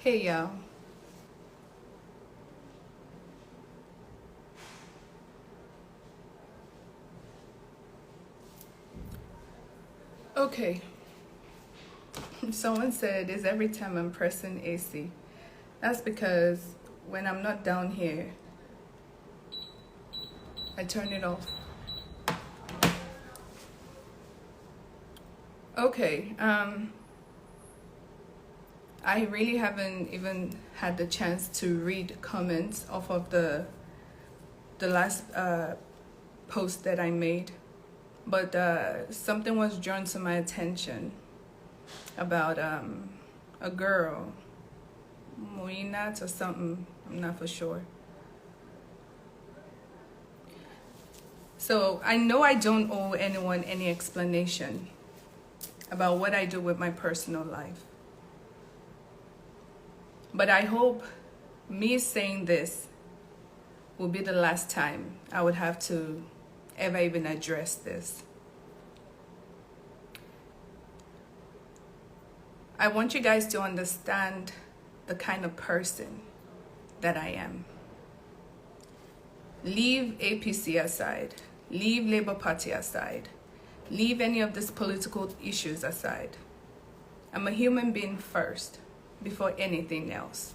Hey y'all. Okay. Someone said it's every time I'm pressing AC. That's because when I'm not down here, I turn it off. Okay. I really haven't even had the chance to read comments off of the last post that I made, but something was drawn to my attention about a girl, Moinat or something. I'm not for sure. So I know I don't owe anyone any explanation about what I do with my personal life. But I hope me saying this will be the last time I would have to ever even address this. I want you guys to understand the kind of person that I am. Leave APC aside. Leave Labour Party aside. Leave any of these political issues aside. I'm a human being first, before anything else.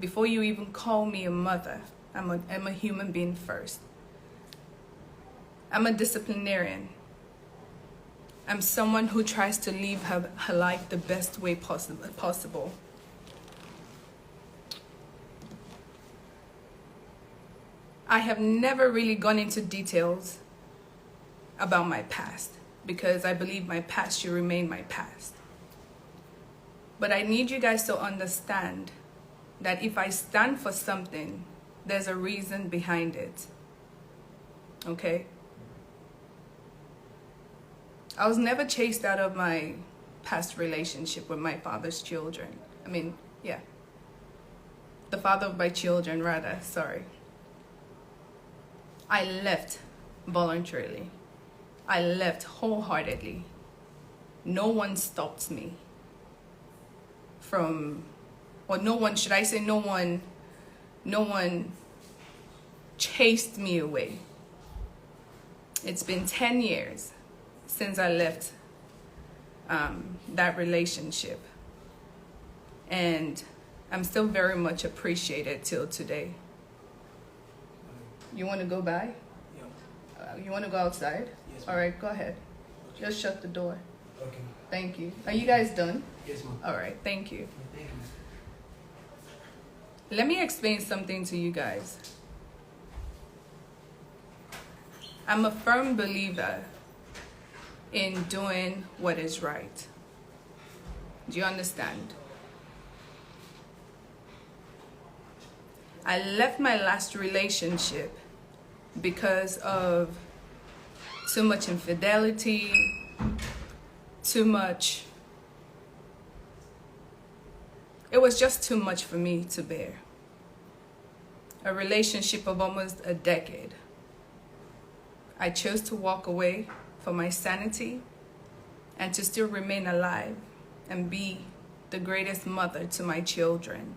Before you even call me a mother, I'm a human being first. I'm a disciplinarian. I'm someone who tries to live her life the best way possible. I have never really gone into details about my past because I believe my past should remain my past. But I need you guys to understand that if I stand for something, there's a reason behind it. Okay? I was never chased out of my past relationship with my father's children. The father of my children, rather, sorry. I left voluntarily. I left wholeheartedly. No one stopped me from, or no one chased me away. It's been 10 years since I left that relationship. And I'm still very much appreciated till today. You want to go by? Yeah. You want to go outside? Yes, all right, go ahead. Okay. Just shut the door. Okay. Thank you. Are you guys done? Yes, ma'am. All right, thank you. Thank you. Let me explain something to you guys. I'm a firm believer in doing what is right. Do you understand? I left my last relationship because of too much infidelity, too much. It was just too much for me to bear. A relationship of almost a decade. I chose to walk away for my sanity and to still remain alive and be the greatest mother to my children.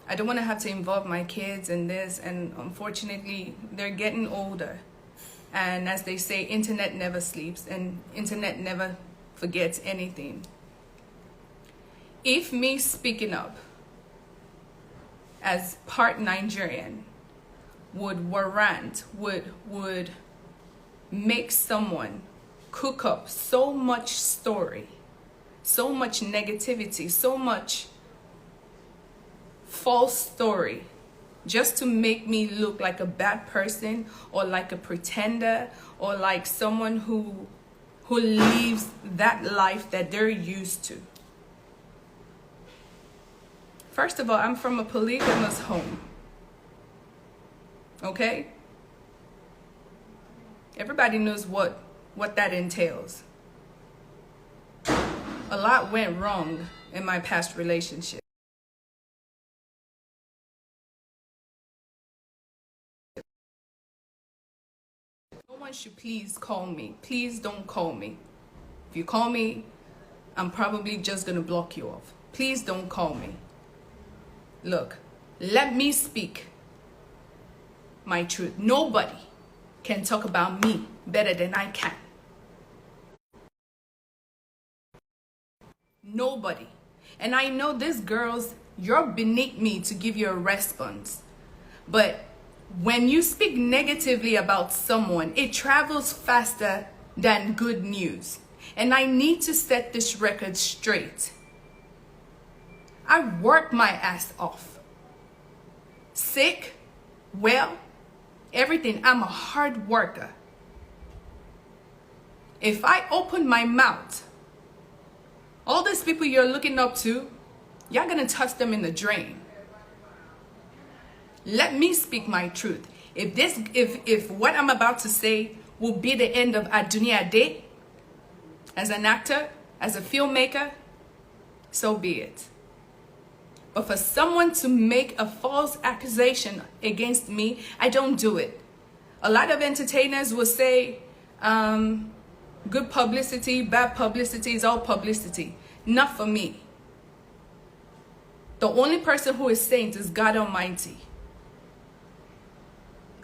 I don't want to have to involve my kids in this, and unfortunately, they're getting older. And as they say, internet never sleeps and internet never forgets anything. If me speaking up as part Nigerian would warrant, would make someone cook up so much story, so much negativity, so much false story, just to make me look like a bad person or like a pretender or like someone who lives that life that they're used to. First of all, I'm from a polygamous home. Okay? Everybody knows what that entails. A lot went wrong in my past relationship. No one should please call me. Please don't call me. If you call me, I'm probably just gonna block you off. please don't call me. Look, let me speak my truth. Nobody can talk about me better than I can. Nobody. And I know these girls, you're beneath me to give you a response. But when you speak negatively about someone, it travels faster than good news. And I need to set this record straight. I work my ass off. Sick, well, everything. I'm a hard worker. If I open my mouth, all these people you're looking up to, you're gonna toss them in the drain. Let me speak my truth. If what I'm about to say will be the end of Adunni Ade as an actor, as a filmmaker, so be it. But for someone to make a false accusation against me, I don't do it. A lot of entertainers will say, good publicity, bad publicity is all publicity. Not for me. The only person who is saint is God Almighty.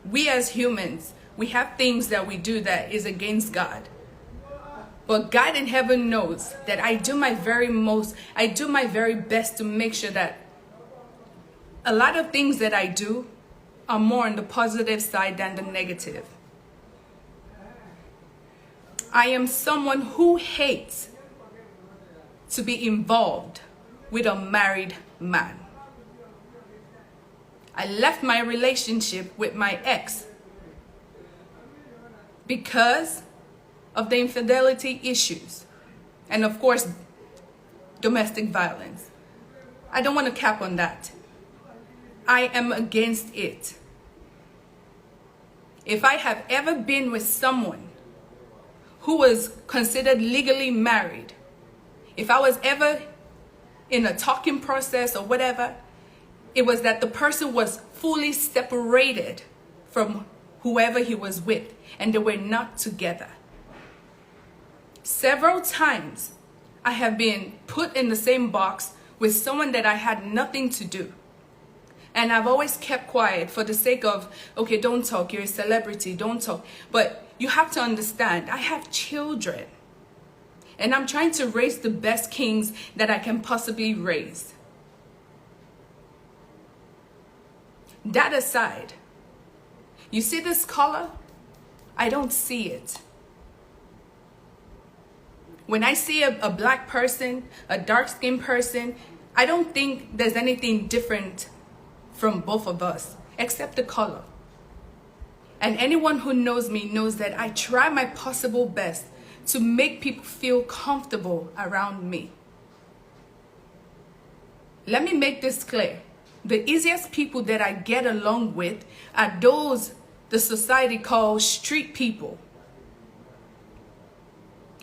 We as humans, we have things that we do that is against God. But God in heaven knows that I do my very best to make sure that a lot of things that I do are more on the positive side than the negative. I am someone who hates to be involved with a married man. I left my relationship with my ex because of the infidelity issues and, of course, domestic violence. I don't want to cap on that. I am against it. If I have ever been with someone who was considered legally married, if I was ever in a talking process or whatever, it was that the person was fully separated from whoever he was with and they were not together. Several times I have been put in the same box with someone that I had nothing to do. And I've always kept quiet for the sake of, okay, don't talk, you're a celebrity, don't talk. But you have to understand, I have children. And I'm trying to raise the best kings that I can possibly raise. That aside, you see this color? I don't see it. When I see a black person, a dark-skinned person, I don't think there's anything different from both of us, except the color. And anyone who knows me knows that I try my possible best to make people feel comfortable around me. Let me make this clear. The easiest people that I get along with are those the society calls street people.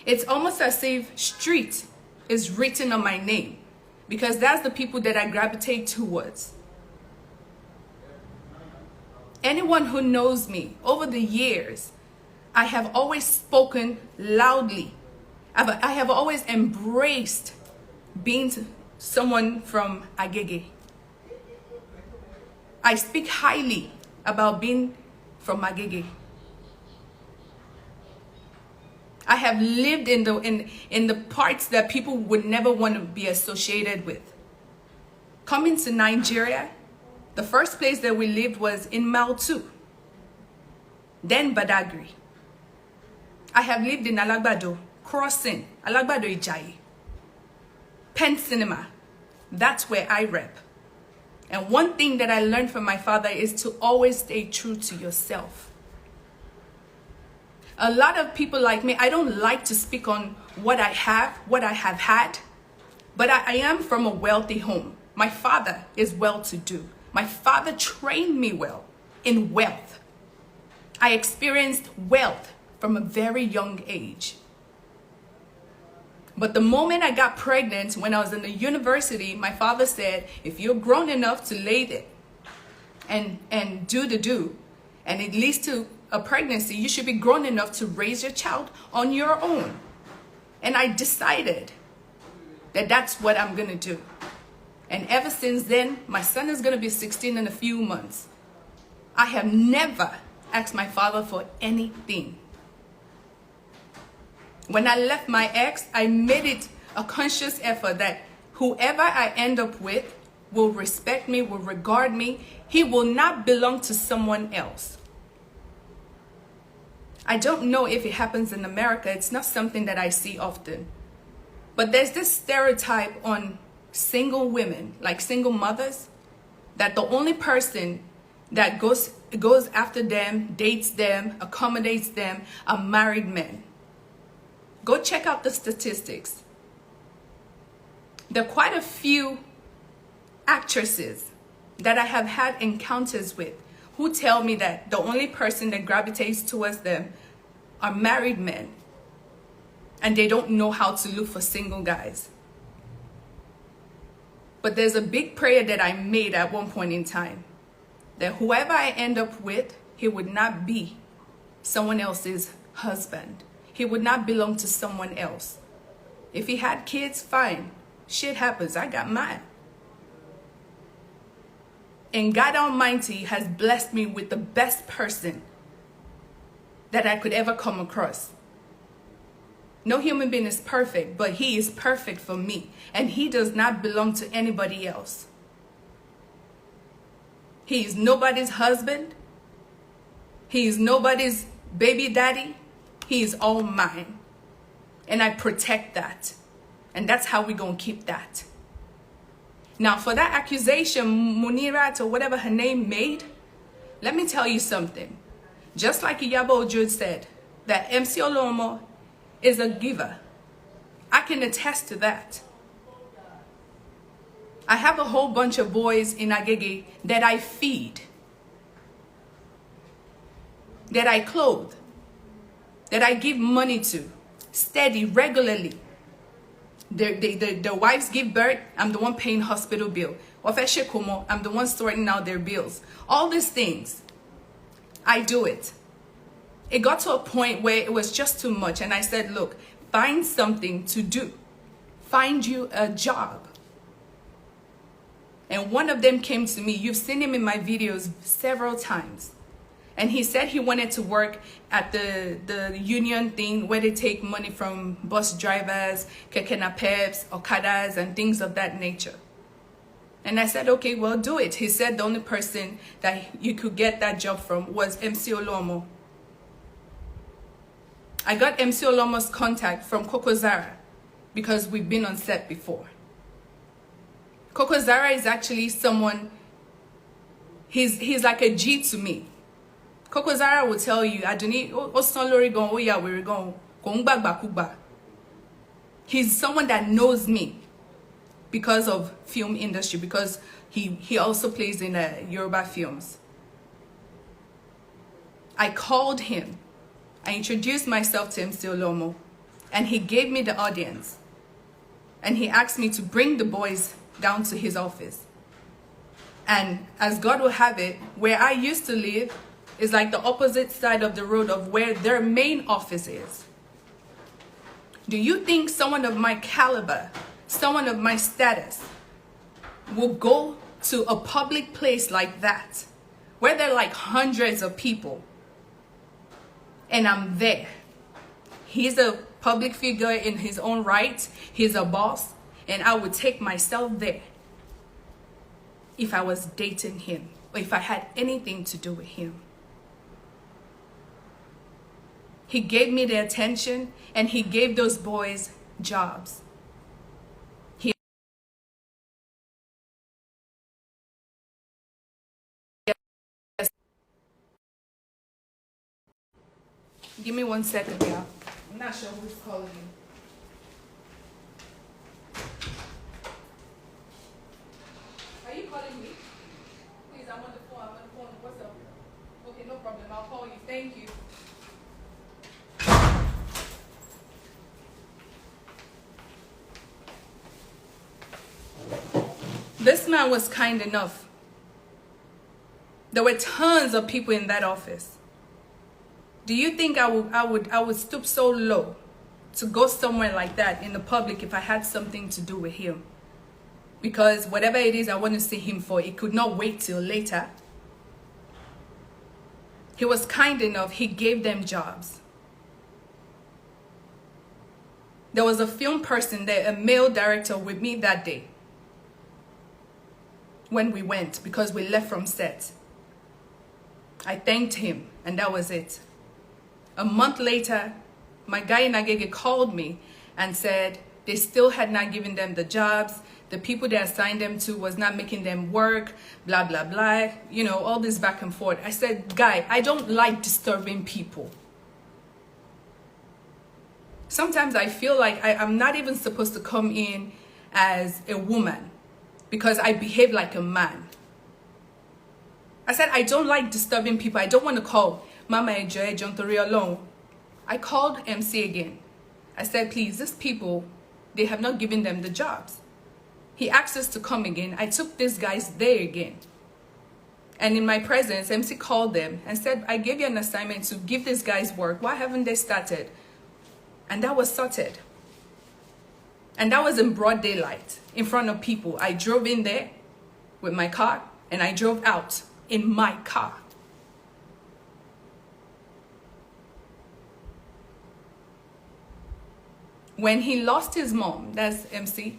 It's almost as if street is written on my name because that's the people that I gravitate towards. Anyone who knows me over the years, I have always spoken loudly. I have always embraced being someone from Agege. I speak highly about being from Agege. I have lived in the parts that people would never want to be associated with. Coming to Nigeria, the first place that we lived was in Mautu, then Badagry. I have lived in Alagbado, Crossing, Alagbado Ijayi, Penn Cinema. That's where I rep. And one thing that I learned from my father is to always stay true to yourself. A lot of people like me, I don't like to speak on what I have had, but I am from a wealthy home. My father is well-to-do. My father trained me well in wealth. I experienced wealth from a very young age. But the moment I got pregnant, when I was in the university, my father said, if you're grown enough to lay it and do the do, and it leads to a pregnancy, you should be grown enough to raise your child on your own. And I decided that that's what I'm going to do. And ever since then, my son is going to be 16 in a few months. I have never asked my father for anything. When I left my ex, I made it a conscious effort that whoever I end up with will respect me, will regard me. He will not belong to someone else. I don't know if it happens in America. It's not something that I see often. But there's this stereotype on single women, like single mothers, that the only person that goes after them, dates them, accommodates them are married men. Go check out the statistics. There are quite a few actresses that I have had encounters with who tell me that the only person that gravitates towards them are married men, and they don't know how to look for single guys. But there's a big prayer that I made at one point in time, that whoever I end up with, he would not be someone else's husband. He would not belong to someone else. If he had kids, fine. Shit happens. I got mine. And God Almighty has blessed me with the best person that I could ever come across. No human being is perfect, but he is perfect for me. And he does not belong to anybody else. He is nobody's husband. He is nobody's baby daddy. He is all mine. And I protect that. And that's how we're going to keep that. Now, for that accusation, Munirat or whatever her name made, let me tell you something. Just like Iyabo Ojo said, that MC Olomo is a giver. I can attest to that. I have a whole bunch of boys in Agege that I feed, that I clothe, that I give money to, steady, regularly. Their wives give birth, I'm the one paying hospital bill. I'm the one sorting out their bills. All these things, I do it. It got to a point where it was just too much. And I said, look, find something to do. Find you a job. And one of them came to me. You've seen him in my videos several times. And he said he wanted to work at the union thing where they take money from bus drivers, keke napeps, okadas, and things of that nature. And I said, okay, well, do it. He said the only person that you could get that job from was MC Olomo. I got MC Olomo's contact from Kokozaria because we've been on set before. Kokozaria is actually someone, he's like a G to me. Kokozaria will tell you, Adunni, we're going. He's someone that knows me because of film industry, because he also plays in Yoruba films. I called him. I introduced myself to MC Olomo, and he gave me the audience. And he asked me to bring the boys down to his office. And as God will have it, where I used to live is like the opposite side of the road of where their main office is. Do you think someone of my caliber, someone of my status, will go to a public place like that, where there are like hundreds of people, and I'm there? He's a public figure in his own right. He's a boss, and I would take myself there if I was dating him or if I had anything to do with him. He gave me the attention, and he gave those boys jobs. Give me 1 second, yeah. I'm not sure who's calling you. Are you calling me? Please, I'm on the phone. What's up? Okay, no problem. I'll call you. Thank you. This man was kind enough. There were tons of people in that office. Do you think I would stoop so low to go somewhere like that in the public if I had something to do with him? because whatever it is I want to see him for, it could not wait till later. He was kind enough, he gave them jobs. There was a film person there, a male director with me that day when we went, because we left from set. I thanked him, and that was it. A month later, my guy in Agege called me and said they still had not given them the jobs. The people they assigned them to was not making them work, blah, blah, blah. You know, all this back and forth. I said, guy, I don't like disturbing people. Sometimes I feel like I'm not even supposed to come in as a woman because I behave like a man. I said, I don't like disturbing people. I don't want to call Mama Ejoe Jontori alone. I called MC again. I said, please, these people, they have not given them the jobs. He asked us to come again. I took these guys there again. And in my presence, MC called them and said, I gave you an assignment to give these guys work. Why haven't they started? And that was sorted. And that was in broad daylight, in front of people. I drove in there with my car, and I drove out in my car. When he lost his mom, that's MC,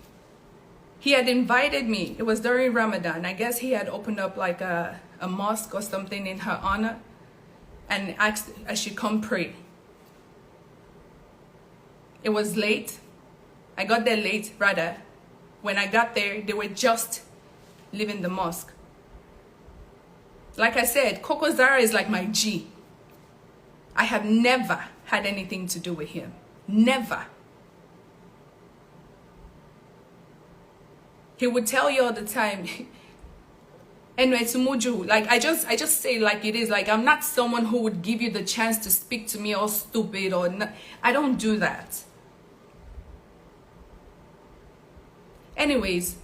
he had invited me. It was during Ramadan. I guess he had opened up like a mosque or something in her honor and asked I should come pray. It was late. I got there late, rather. When I got there, they were just leaving the mosque. Like I said, Kokozaria is like my G. I have never had anything to do with him. Never. He would tell you all the time, anyway, Tumuju, like I just say like it is. Like I'm not someone who would give you the chance to speak to me all stupid or not. I don't do that. Anyways,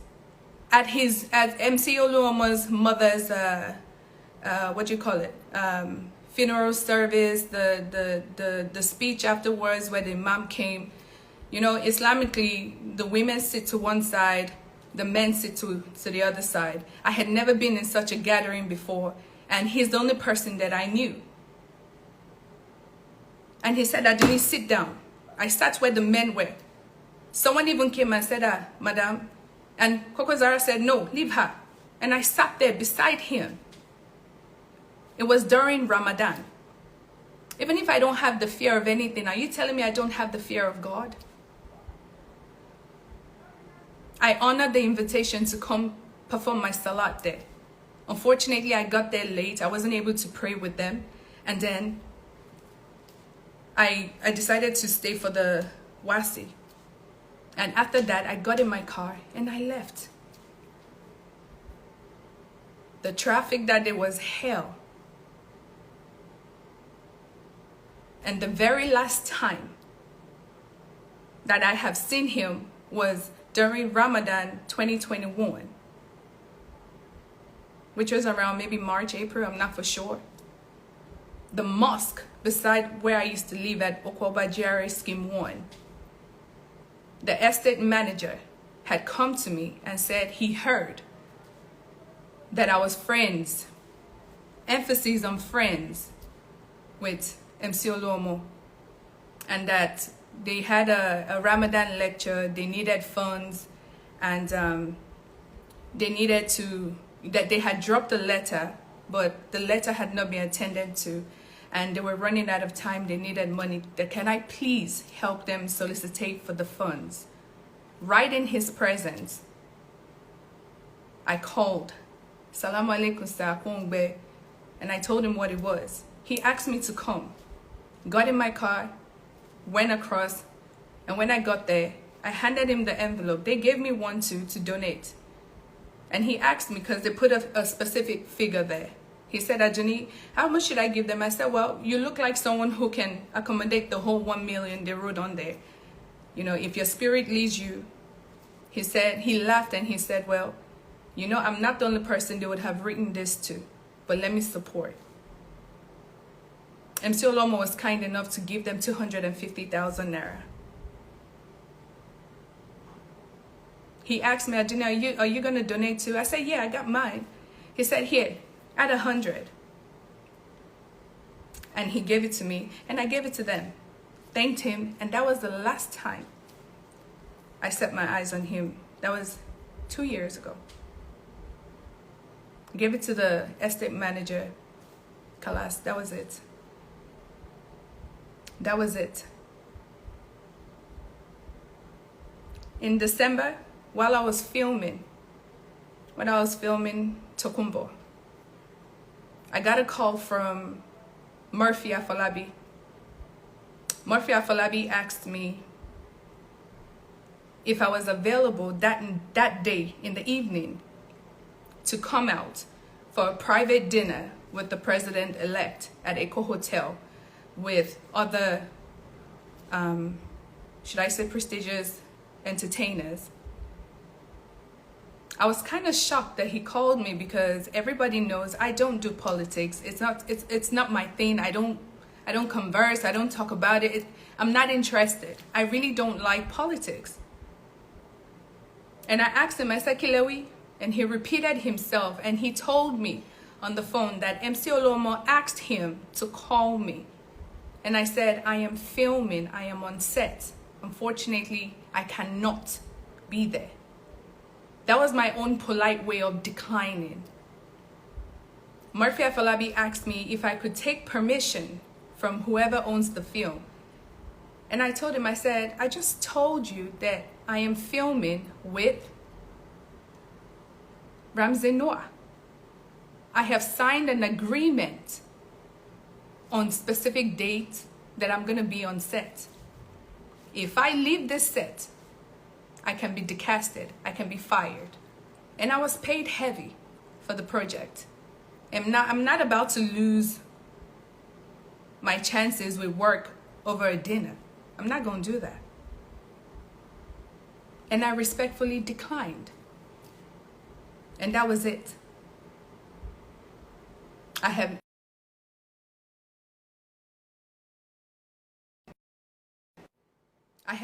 at MC Oluomo's mother's funeral service, the speech afterwards where the imam came, you know, Islamically the women sit to one side, the men sit to the other side. I had never been in such a gathering before, and he's the only person that I knew. And he said, Adunni, sit down. I sat where the men were. Someone even came and said, madam. And Kokozaria said, no, leave her. And I sat there beside him. It was during Ramadan. Even if I don't have the fear of anything, are you telling me I don't have the fear of God? I honored the invitation to come perform my salat there. Unfortunately, I got there late. I wasn't able to pray with them. And then I decided to stay for the wasi. And after that, I got in my car and I left. The traffic that day was hell. And the very last time that I have seen him was during Ramadan 2021, which was around maybe March, April, I'm not for sure. The mosque beside where I used to live at Okwoba GRA Scheme 1, the estate manager had come to me and said he heard that I was friends, emphasis on friends, with MC Oluomo, and that they had a Ramadan lecture, they needed funds, and they had dropped a letter, but the letter had not been attended to, and they were running out of time, they needed money. Can I please help them solicitate for the funds? Right in his presence, I called, Salaam alaikum sir, and I told him what it was. He asked me to come, got in my car, went across, and when I got there, I handed him the envelope. They gave me one to donate. And he asked me, because they put a specific figure there. He said, Adunni, how much should I give them? I said, well, you look like someone who can accommodate the whole 1 million they wrote on there. You know, if your spirit leads you. He said, he laughed and he said, well, you know, I'm not the only person they would have written this to, but let me support. MC Oluomo was kind enough to give them 250,000 naira. He asked me, Adunni, are you going to donate too? I said, yeah, I got mine. He said, here, add 100. And he gave it to me, and I gave it to them. Thanked him, and that was the last time I set my eyes on him. That was 2 years ago. Gave it to the estate manager, Kalas. That was it. That was it. In December, while I was filming, Tokumbo, I got a call from Murphy Afolabi. Murphy Afolabi asked me if I was available that day in the evening to come out for a private dinner with the president-elect at Eco Hotel with other, should I say, prestigious entertainers. I was kind of shocked that he called me because everybody knows I don't do politics. It's not my thing. I don't converse. I don't talk about it. I'm not interested. I really don't like politics. And I asked him, I said, Kilewi, and he repeated himself, and he told me on the phone that MC Olomo asked him to call me. And I said, I am filming. I am on set. Unfortunately, I cannot be there. That was my own polite way of declining. Murphy Afolabi asked me if I could take permission from whoever owns the film. And I told him, I said, I just told you that I am filming with Ramsey Noah. I have signed an agreement on specific date that I'm going to be on set. If I leave this set, I can be decasted, I can be fired. And I was paid heavy for the project. I'm not about to lose my chances with work over a dinner. I'm not going to do that. And I respectfully declined. And that was it. I have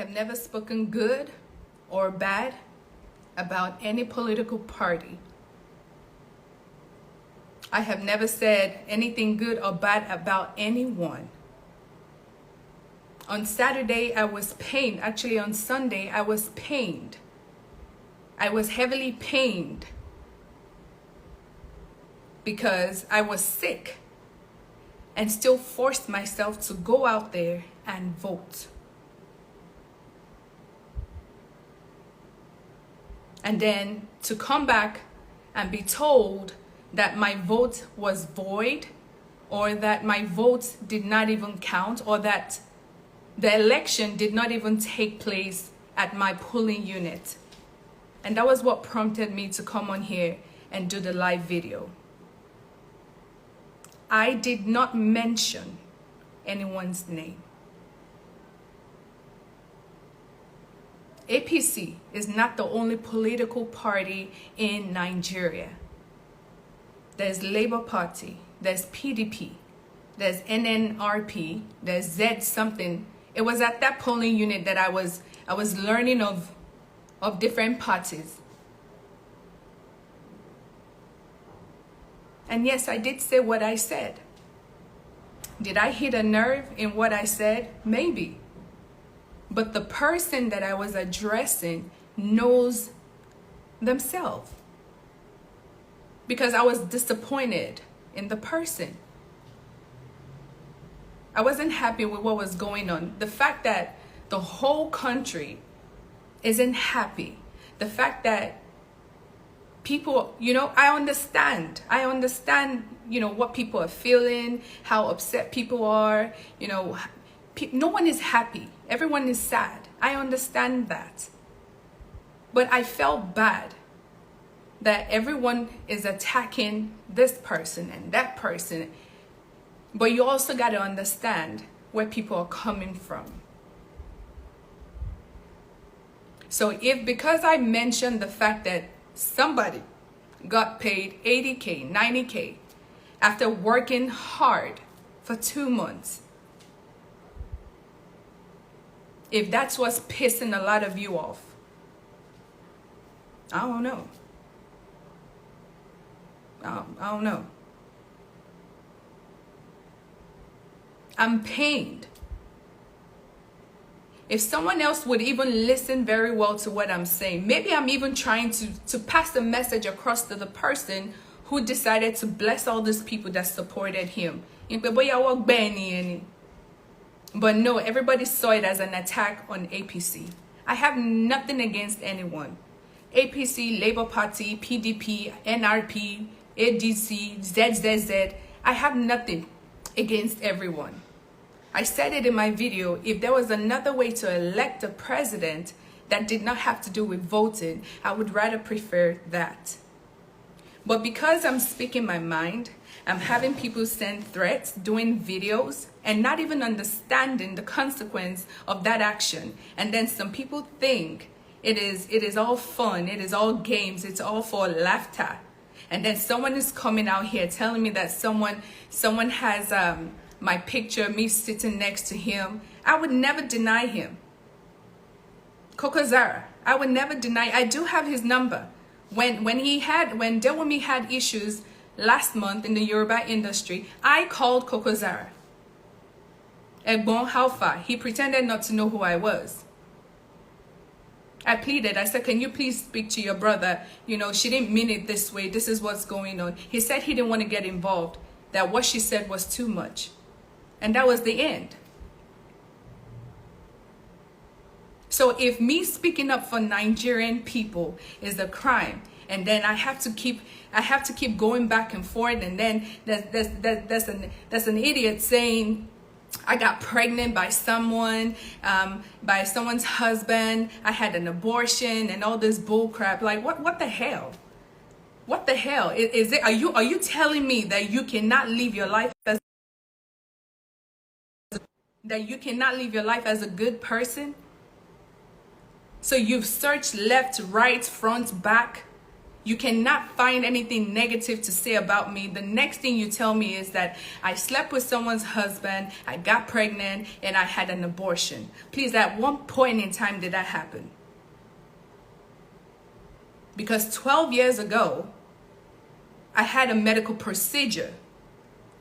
never spoken good or bad about any political party. I have never said anything good or bad about anyone. On Saturday, I was pained. Actually, on Sunday, I was pained. I was heavily pained because I was sick and still forced myself to go out there and vote. And then to come back and be told that my vote was void, or that my vote did not even count, or that the election did not even take place at my polling unit. And that was what prompted me to come on here and do the live video. I did not mention anyone's name. APC is not the only political party in Nigeria. There's Labour Party, there's PDP, there's NNRP, there's Z something. It was at that polling unit that I was learning of different parties. And yes, I did say what I said. Did I hit a nerve in what I said? Maybe. But the person that I was addressing knows themselves. Because I was disappointed in the person. I wasn't happy with what was going on. The fact that the whole country isn't happy. The fact that people, I understand, what people are feeling, how upset people are, no one is happy. Everyone is sad. I understand that. But I felt bad that everyone is attacking this person and that person. But you also got to understand where people are coming from. So because I mentioned the fact that somebody got paid 80K, 90K after working hard for 2 months, if that's what's pissing a lot of you off, I don't know. I don't know. I'm pained. If someone else would even listen very well to what I'm saying, maybe I'm even trying to pass the message across to the person who decided to bless all these people that supported him. But no, everybody saw it as an attack on APC. I have nothing against anyone. APC, Labour Party, PDP, NRP, ADC, ZZZ. I have nothing against everyone. I said it in my video, if there was another way to elect a president that did not have to do with voting, I would rather prefer that. But because I'm speaking my mind, I'm having people send threats, doing videos, and not even understanding the consequence of that action. And then some people think it is all fun, it is all games, it's all for laughter. And then someone is coming out here telling me that someone has my picture, me sitting next to him. I would never deny him. Kokozaria, I would never deny. I do have his number. When Dewumi had issues last month in the Yoruba industry, I called Kokozaria. Egbon, how far? He pretended not to know who I was. I pleaded. I said, can you please speak to your brother? You know, she didn't mean it this way. This is what's going on. He said he didn't want to get involved, that what she said was too much. And that was the end. So if me speaking up for Nigerian people is a crime, and then I have to keep going back and forth, and then there's an idiot saying I got pregnant by someone's husband, I had an abortion, and all this bull crap. Like what the hell? What the hell is it? Are you telling me that you cannot live your life as a good person? So you've searched left, right, front, back. You cannot find anything negative to say about me. The next thing you tell me is that I slept with someone's husband, I got pregnant, and I had an abortion. Please, at one point in time did that happen? Because 12 years ago, I had a medical procedure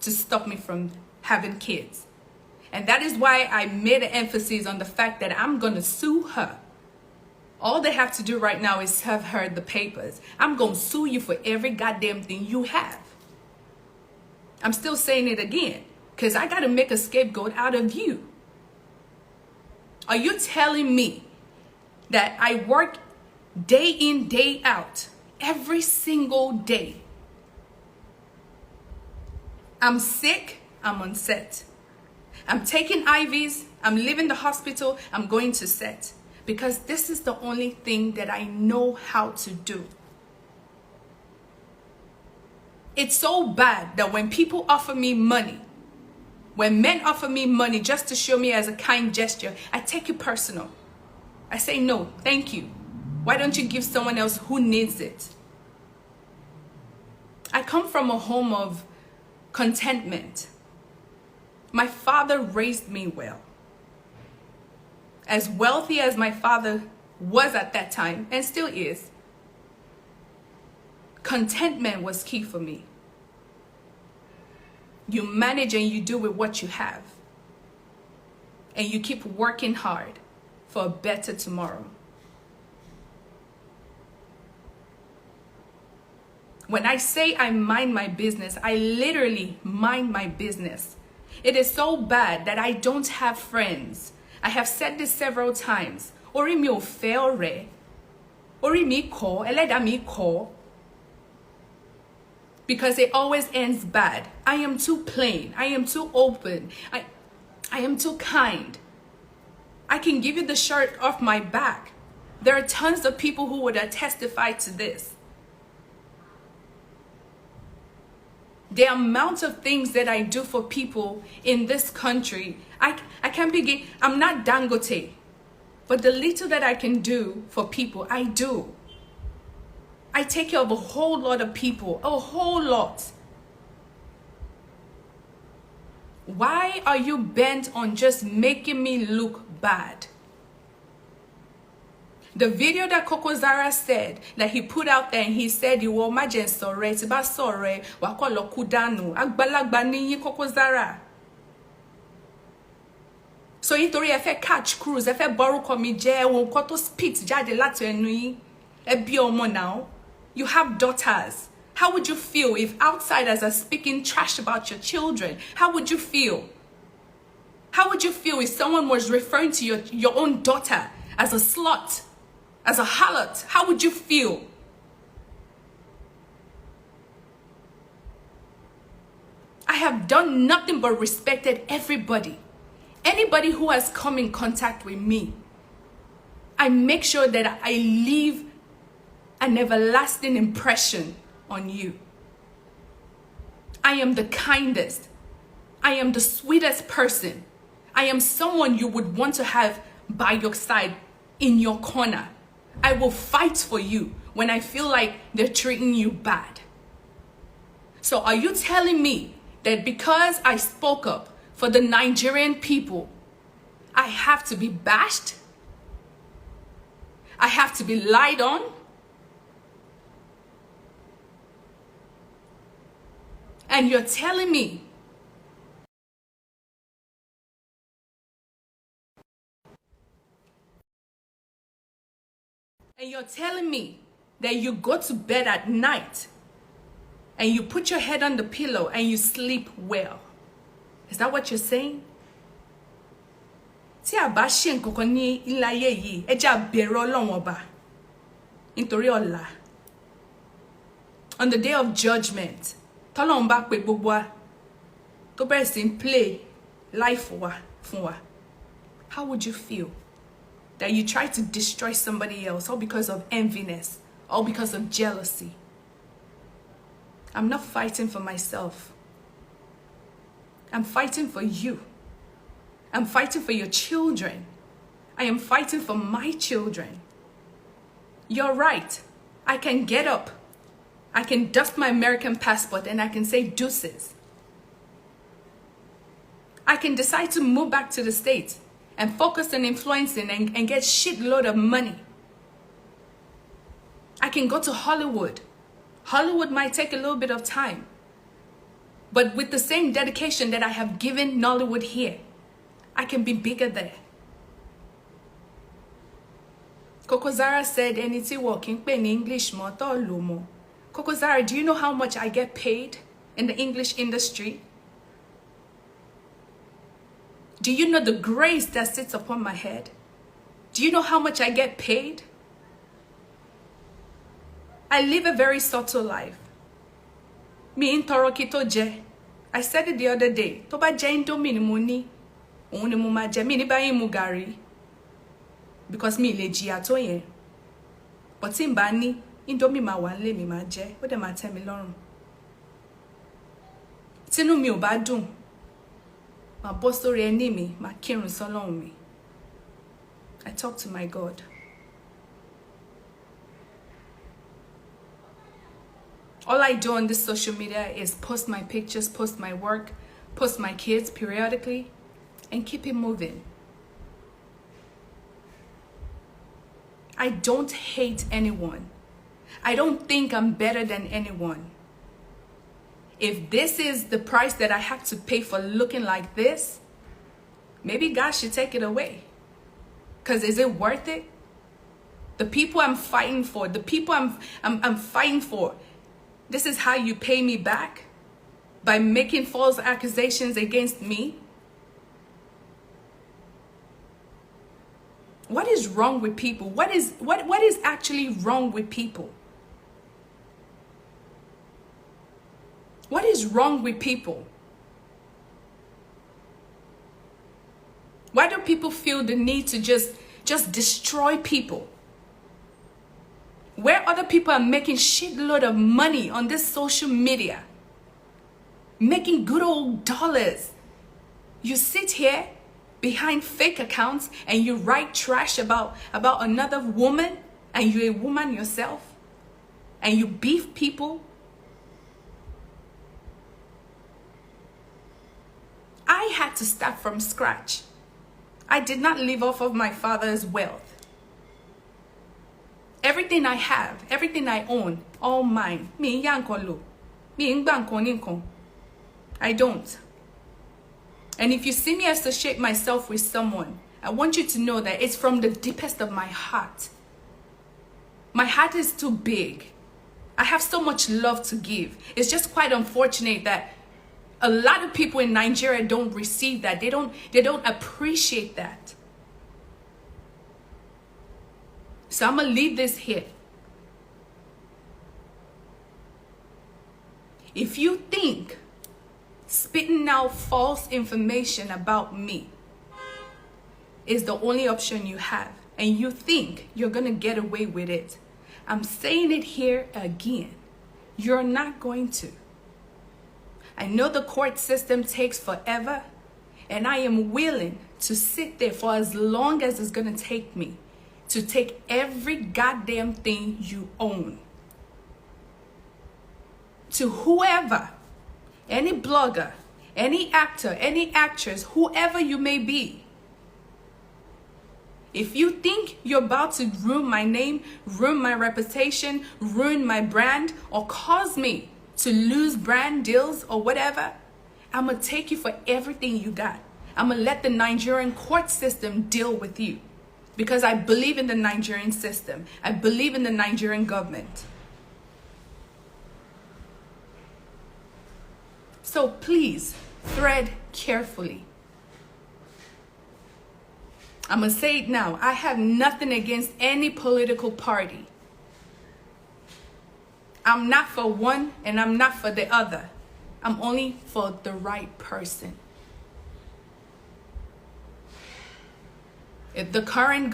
to stop me from having kids. And that is why I made an emphasis on the fact that I'm going to sue her. All they have to do right now is have her the papers. I'm going to sue you for every goddamn thing you have. I'm still saying it again, because I got to make a scapegoat out of you. Are you telling me that I work day in, day out, every single day? I'm sick, I'm on set. I'm taking IVs, I'm leaving the hospital, I'm going to set. Because this is the only thing that I know how to do. It's so bad that when people offer me money, when men offer me money just to show me as a kind gesture, I take it personal. I say, no, thank you. Why don't you give someone else who needs it? I come from a home of contentment. My father raised me well. As wealthy as my father was at that time, and still is, contentment was key for me. You manage and you do with what you have. And you keep working hard for a better tomorrow. When I say I mind my business, I literally mind my business. It is so bad that I don't have friends. I have said this several times. Ori mi o fe ore. Ori mi ko, eleda mi ko. Because it always ends bad. I am too plain. I am too open. I am too kind. I can give you the shirt off my back. There are tons of people who would testify to this. The amount of things that I do for people in this country, I can't begin. I'm not Dangote, but the little that I can do for people, I do. I take care of a whole lot of people, a whole lot. Why are you bent on just making me look bad? The video that Kokozaria said, that he put out there, and he said, you will imagine sorry, tiba sorry, wakolo kudanu, agbalagba niyi Kokozaria. So nítorí ẹ fẹ́ catch cruise, ẹ fẹ́ borúkọ mi jẹ́, ohun kan tó spit jáde láti ẹnu yín, ẹ bí ọmọ now. You have daughters. How would you feel if outsiders are speaking trash about your children? How would you feel? How would you feel if someone was referring to your own daughter as a slut, as a harlot? How would you feel? I have done nothing but respected everybody. Anybody who has come in contact with me, I make sure that I leave an everlasting impression on you. I am the kindest. I am the sweetest person. I am someone you would want to have by your side, in your corner. I will fight for you when I feel like they're treating you bad. So are you telling me that because I spoke up for the Nigerian people, I have to be bashed? I have to be lied on? And you're telling me that you go to bed at night and you put your head on the pillow and you sleep well? Is that what you're saying? Tí a bá ṣe nǹkankan ní ilé ayé yìí, ẹ jẹ́ á bẹ̀rù Ọlọ́run Ọba nítorí ọ̀la. On the day of judgment, tọ́lọ́run bá pe gbogbo wa, tó bẹ̀rẹ̀ sí ń play life fún wa, how would you feel that you try to destroy somebody else all because of enviness, all because of jealousy? I'm not fighting for myself. I'm fighting for you. I'm fighting for your children. I am fighting for my children. You're right. I can get up. I can dust my American passport and I can say deuces. I can decide to move back to the States and focus on influencing and get shitload of money. I can go to Hollywood. Hollywood might take a little bit of time, but with the same dedication that I have given Nollywood here, I can be bigger there. Kokozaria said, "Eniti working in English mo to lumo." Kokozaria, do you know how much I get paid in the English industry? Do you know the grace that sits upon my head? Do you know how much I get paid? I live a very subtle life. Mi in toro ki to je. I said it the other day. To ba je indomie ni mo ni, ohun ni mo ma je. Mi ni ba yin mu gàrí, because mi le jìyà tó yẹn. But tí n bá ní, indomie ma wà nílé mi ma jẹ, ó dẹ̀ ma tẹ́ mi lọ́rùn. Tínú mi ò bá dùn, ma bọ́ sórí ẹní mi, ma kírun sọ́lọ́run mi. I talk to my God. All I do on this social media is post my pictures, post my work, post my kids periodically, and keep it moving. I don't hate anyone. I don't think I'm better than anyone. If this is the price that I have to pay for looking like this, maybe God should take it away. Because is it worth it? The people I'm fighting for, the people I'm fighting for, this is how you pay me back? By making false accusations against me? What is wrong with people? What is actually wrong with people? What is wrong with people? Why do people feel the need to just destroy people? Where other people are making shitload of money on this social media, making good old dollars, you sit here behind fake accounts and you write trash about another woman, and you're a woman yourself, and you beef people. I had to start from scratch. I did not live off of my father's wealth. Everything I have, everything I own, all mine. Me yankolo. Me ingbankoninko. I don't. And if you see me associate myself with someone, I want you to know that it's from the deepest of my heart. My heart is too big. I have so much love to give. It's just quite unfortunate that a lot of people in Nigeria don't receive that. They don't appreciate that. So I'm going to leave this here. If you think spitting out false information about me is the only option you have, and you think you're going to get away with it, I'm saying it here again. You're not going to. I know the court system takes forever, and I am willing to sit there for as long as it's going to take me to take every goddamn thing you own. To whoever, any blogger, any actor, any actress, whoever you may be. If you think you're about to ruin my name, ruin my reputation, ruin my brand, or cause me to lose brand deals or whatever, I'm going to take you for everything you got. I'm going to let the Nigerian court system deal with you. Because I believe in the Nigerian system. I believe in the Nigerian government. So please, tread carefully. I'm going to say it now. I have nothing against any political party. I'm not for one and I'm not for the other. I'm only for the right person. If the current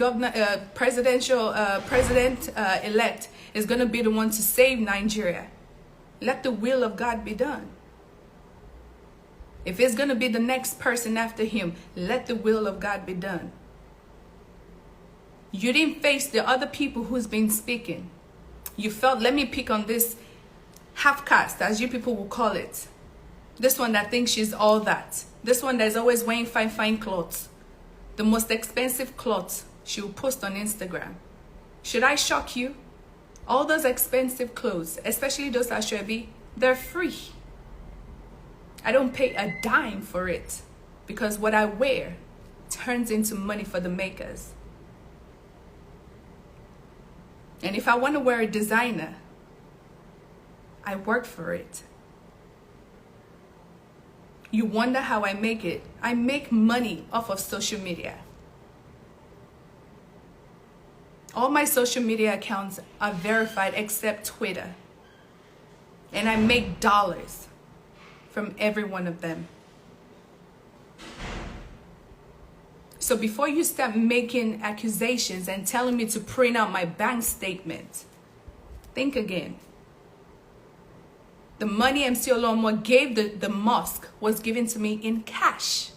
president-elect is going to be the one to save Nigeria, let the will of God be done. If it's going to be the next person after him, let the will of God be done. You didn't face the other people who's been speaking. You felt, let me pick on this half-caste, as you people will call it. This one that thinks she's all that. This one that's always wearing fine clothes. The most expensive clothes she will post on Instagram. Should I shock you? All those expensive clothes, especially those ashwebi, they're free. I don't pay a dime for it because what I wear turns into money for the makers. And if I want to wear a designer, I work for it. You wonder how I make it. I make money off of social media. All my social media accounts are verified except Twitter. And I make dollars from every one of them. So before you start making accusations and telling me to print out my bank statement, think again. The money MC Olomo gave the mosque was given to me in cash.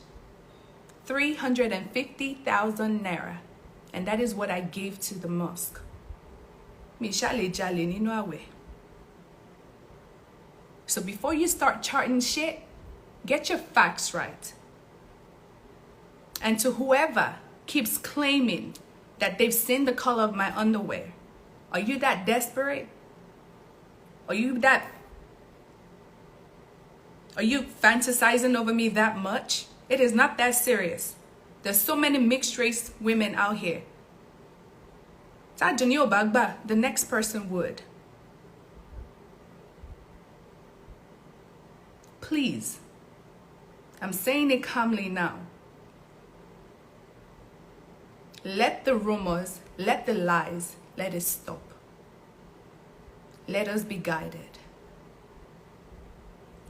350,000 naira. And that is what I gave to the mosque. So before you start charting shit, get your facts right. And to whoever keeps claiming that they've seen the color of my underwear, are you that desperate? Are you fantasizing over me that much? It is not that serious. There's so many mixed race women out here. Adunni Ade, the next person would. Please, I'm saying it calmly now. Let the rumors, let the lies, let it stop. Let us be guided.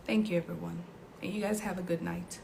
Thank you, everyone. And you guys have a good night.